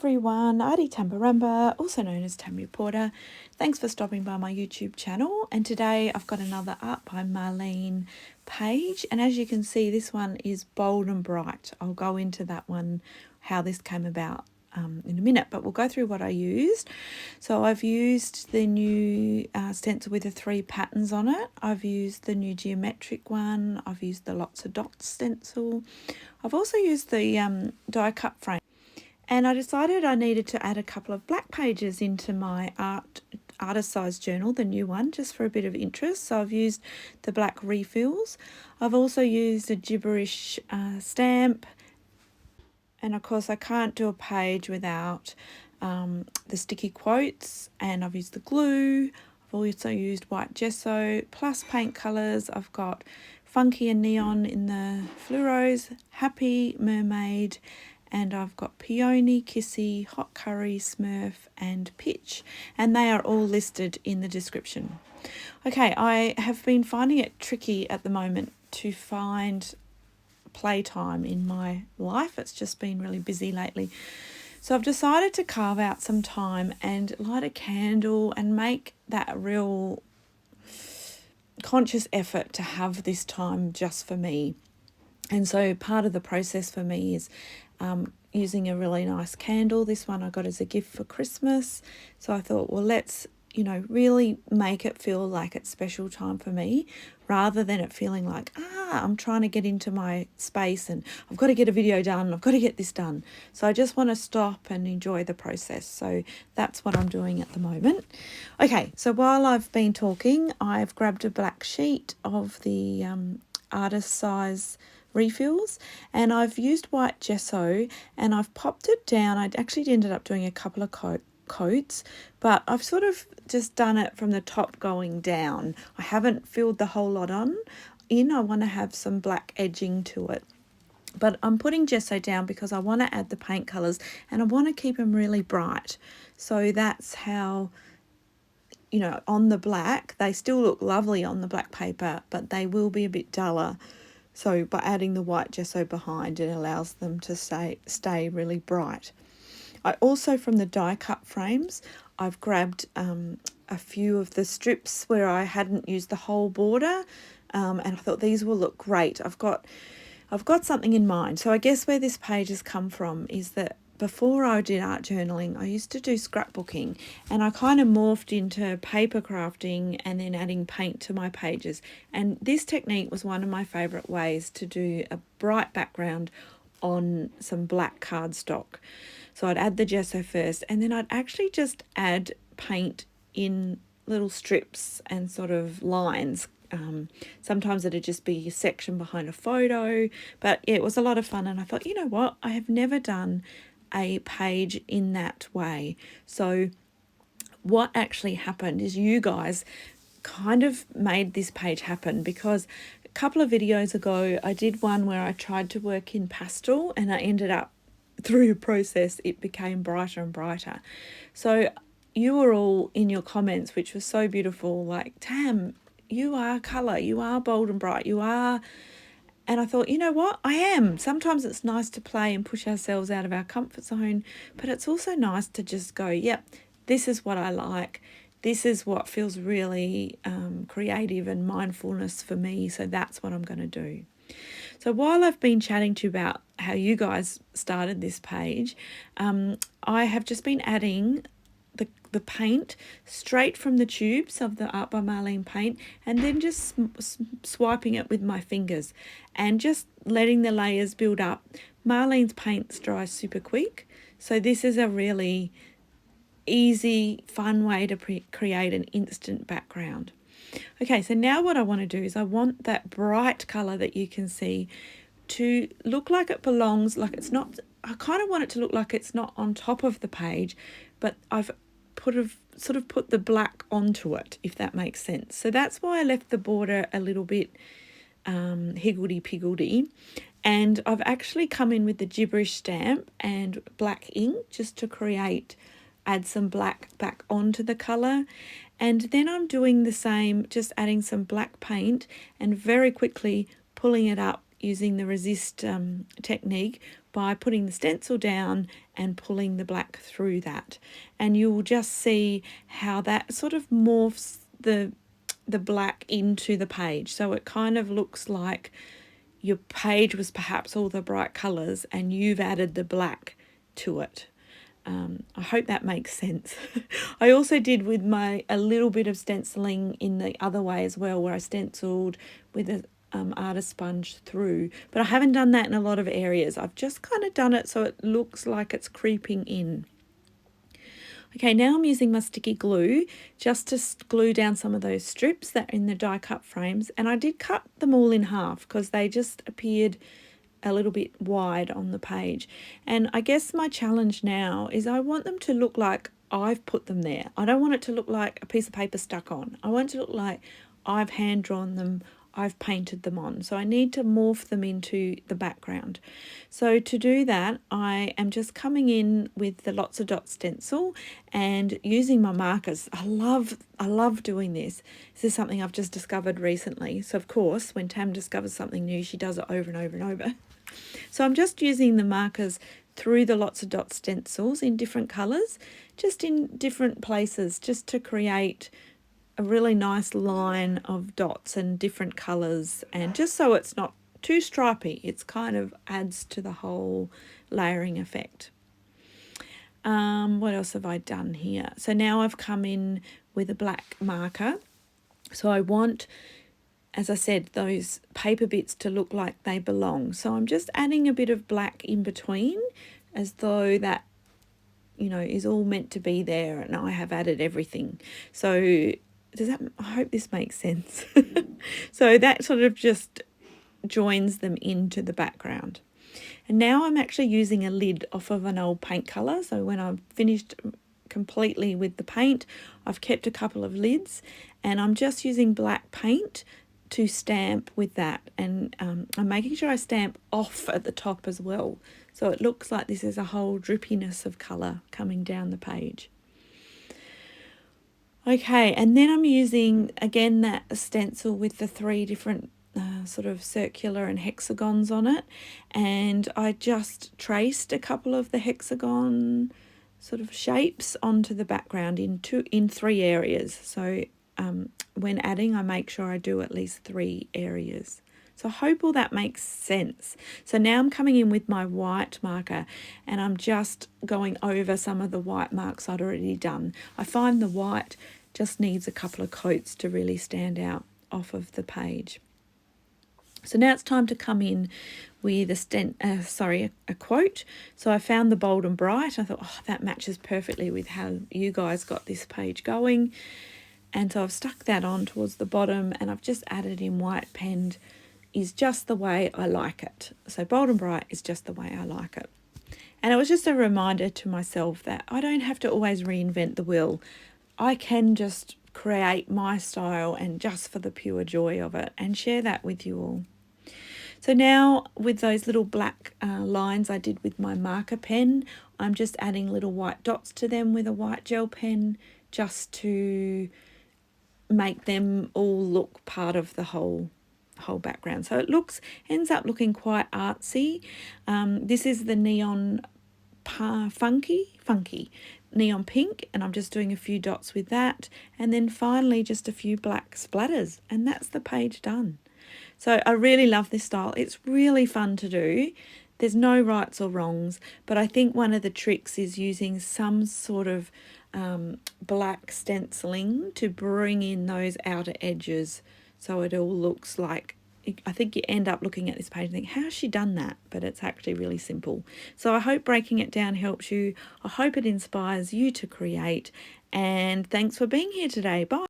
everyone, Adi Tambarambaa, also known as Tam Reporter. Thanks for stopping by my YouTube channel, and today I've got another art by Marlene page, and as you can see this one is bold and bright. I'll go into that one, how this came about in a minute, but we'll go through what I used. So I've used the new stencil with the 3 patterns on it. I've used the new geometric one. I've used the Lotsa dot stencil. I've also used the die cut frame. And I decided I needed to add a couple of black pages into my artist size journal, the new one, just for a bit of interest. So I've used the black refills. I've also used a Gibberish stamp. And of course I can't do a page without the sticky quotes, and I've used the glue. I've also used white gesso plus paint colours. I've got funky and neon in the fluoros, happy, mermaid, and I've got peony, kissy, hot curry, smurf and pitch, and they are all listed in the description. Okay, I have been finding it tricky at the moment to find playtime in my life. It's just been really busy lately. So I've decided to carve out some time and light a candle and make that a real conscious effort to have this time just for me. And so part of the process for me is using a really nice candle. This one I got as a gift for Christmas. So I thought, well, let's, really make it feel like it's special time for me, rather than it feeling like, I'm trying to get into my space and I've got to get a video done, I've got to get this done. So I just want to stop and enjoy the process. So that's what I'm doing at the moment. Okay, so while I've been talking, I've grabbed a black sheet of the artist size refills, and I've used white gesso and I've popped it down. I actually ended up doing a couple of coats, but I've sort of just done it from the top going down. I haven't filled the whole lot in. I want to have some black edging to it, but I'm putting gesso down because I want to add the paint colours and I want to keep them really bright. So that's how, on the black, they still look lovely on the black paper, but they will be a bit duller. So by adding the white gesso behind, it allows them to stay really bright. I also, from the die cut frames, I've grabbed a few of the strips where I hadn't used the whole border, and I thought these will look great. I've got something in mind. So I guess where this page has come from is that before I did art journaling, I used to do scrapbooking, and I kind of morphed into paper crafting and then adding paint to my pages. And this technique was one of my favourite ways to do a bright background on some black cardstock. So I'd add the gesso first, and then I'd actually just add paint in little strips and sort of lines. Sometimes it'd just be a section behind a photo, but yeah, it was a lot of fun. And I thought, you know what, I have never done a page in that way. So what actually happened is you guys kind of made this page happen, because a couple of videos ago I did one where I tried to work in pastel, and I ended up, through a process, it became brighter and brighter. So you were all in your comments, which was so beautiful, like, Tam, you are colour, you are bold and bright, you are. And I thought, you know what, I am. Sometimes it's nice to play and push ourselves out of our comfort zone, but it's also nice to just go, yep, this is what I like. This is what feels really creative and mindfulness for me. So that's what I'm going to do. So while I've been chatting to you about how you guys started this page, I have just been adding the paint straight from the tubes of the Art by Marlene paint, and then just swiping it with my fingers and just letting the layers build up. Marlene's paints dry super quick, so this is a really easy, fun way to create an instant background. Okay, so now what I want to do is I want that bright colour that you can see to look like it belongs, like it's not, I kind of want it to look like it's not on top of the page, but I've sort of put the black onto it, if that makes sense. So that's why I left the border a little bit higgledy-piggledy, and I've actually come in with the Gibberish stamp and black ink just to add some black back onto the colour. And then I'm doing the same, just adding some black paint and very quickly pulling it up using the resist technique, by putting the stencil down and pulling the black through that. And you'll just see how that sort of morphs the black into the page. So it kind of looks like your page was perhaps all the bright colours and you've added the black to it. I hope that makes sense. I also did with a little bit of stenciling in the other way as well, where I stenciled with a artist sponge through, but I haven't done that in a lot of areas. I've just kind of done it so it looks like it's creeping in. Okay, now I'm using my sticky glue just to glue down some of those strips that are in the die cut frames, and I did cut them all in half because they just appeared a little bit wide on the page. And I guess my challenge now is I want them to look like I've put them there. I don't want it to look like a piece of paper stuck on. I want it to look like I've hand drawn them, I've painted them on. So I need to morph them into the background. So to do that, I am just coming in with the Lotsa dot stencil and using my markers. I love doing this. This is something I've just discovered recently. So of course, when Tam discovers something new, she does it over and over and over. So I'm just using the markers through the Lotsa dot stencils in different colours, just in different places, just to create a really nice line of dots and different colours, and just so it's not too stripy, it's kind of adds to the whole layering effect. What else have I done here? So now I've come in with a black marker. So I want, as I said, those paper bits to look like they belong. So I'm just adding a bit of black in between, as though that, you know, is all meant to be there, and I have added everything. So I hope this makes sense. So that sort of just joins them into the background. And now I'm actually using a lid off of an old paint colour. So when I've finished completely with the paint, I've kept a couple of lids, and I'm just using black paint to stamp with that. And I'm making sure I stamp off at the top as well, so it looks like this is a whole drippiness of colour coming down the page. Okay, and then I'm using, again, that stencil with the 3 different sort of circular and hexagons on it. And I just traced a couple of the hexagon sort of shapes onto the background in 3 areas. So when adding, I make sure I do at least 3 areas. So I hope all that makes sense. So now I'm coming in with my white marker, and I'm just going over some of the white marks I'd already done. I find the white just needs a couple of coats to really stand out off of the page. So now it's time to come in with a quote. So I found the Bold and Bright. I thought, oh, that matches perfectly with how you guys got this page going. And so I've stuck that on towards the bottom, and I've just added in white pen. Is just the way I like it. So Bold and Bright is just the way I like it. And it was just a reminder to myself that I don't have to always reinvent the wheel. I can just create my style, and just for the pure joy of it, and share that with you all. So now with those little black lines I did with my marker pen, I'm just adding little white dots to them with a white gel pen, just to make them all look part of the whole background. So it ends up looking quite artsy. This is the neon funky neon pink, and I'm just doing a few dots with that, and then finally just a few black splatters, and that's the page done. So I really love this style. It's really fun to do. There's no rights or wrongs, but I think one of the tricks is using some sort of black stenciling to bring in those outer edges, so it all looks like, I think you end up looking at this page and think, how's she done that? But it's actually really simple. So I hope breaking it down helps you. I hope it inspires you to create. And thanks for being here today. Bye.